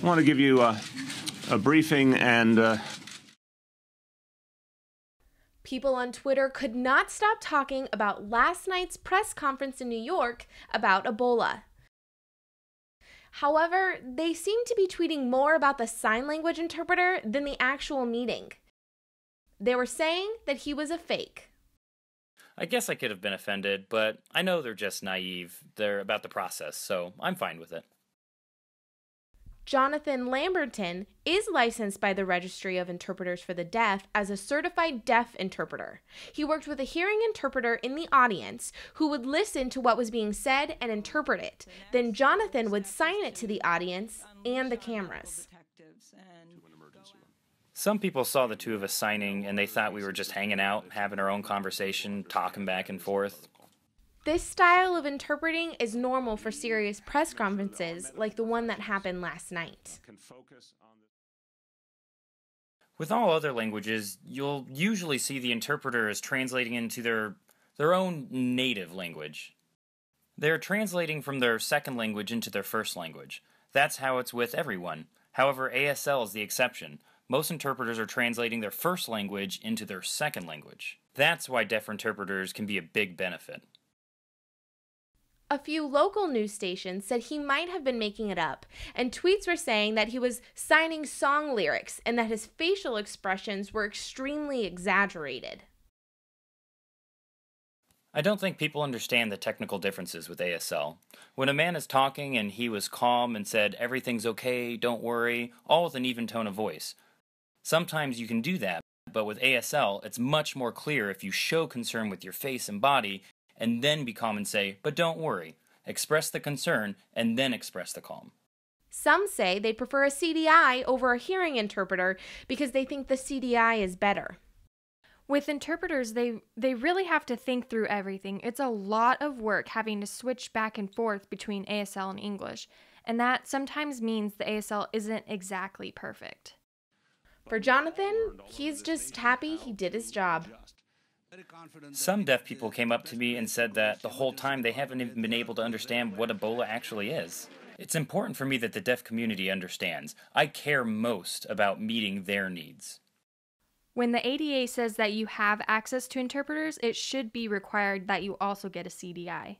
I want to give you a briefing and People on Twitter could not stop talking about last night's press conference in New York about Ebola. However, they seem to be tweeting more about the sign language interpreter than the actual meeting. They were saying that he was a fake. I guess I could have been offended, but I know they're just naive. They're about the process, so I'm fine with it. Jonathan Lamberton is licensed by the Registry of Interpreters for the Deaf as a certified deaf interpreter. He worked with a hearing interpreter in the audience who would listen to what was being said and interpret it. Then Jonathan would sign it to the audience and the cameras. Some people saw the two of us signing and they thought we were just hanging out, having our own conversation, talking back and forth. This style of interpreting is normal for serious press conferences like the one that happened last night. With all other languages, you'll usually see the interpreter as translating into their own native language. They're translating from their second language into their first language. That's how it's with everyone. However, ASL is the exception. Most interpreters are translating their first language into their second language. That's why deaf interpreters can be a big benefit. A few local news stations said he might have been making it up, and tweets were saying that he was signing song lyrics and that his facial expressions were extremely exaggerated. I don't think people understand the technical differences with ASL. When a man is talking and he was calm and said, "Everything's okay, don't worry," all with an even tone of voice. Sometimes you can do that, but with ASL, it's much more clear if you show concern with your face and body, and then be calm and say, "But don't worry." Express the concern, and then express the calm. Some say they prefer a CDI over a hearing interpreter because they think the CDI is better. With interpreters, they really have to think through everything. It's a lot of work having to switch back and forth between ASL and English, and that sometimes means the ASL isn't exactly perfect. For Jonathan, he's just happy he did his job. Some deaf people came up to me and said that the whole time they haven't even been able to understand what Ebola actually is. It's important for me that the deaf community understands. I care most about meeting their needs. When the ADA says that you have access to interpreters, it should be required that you also get a CDI.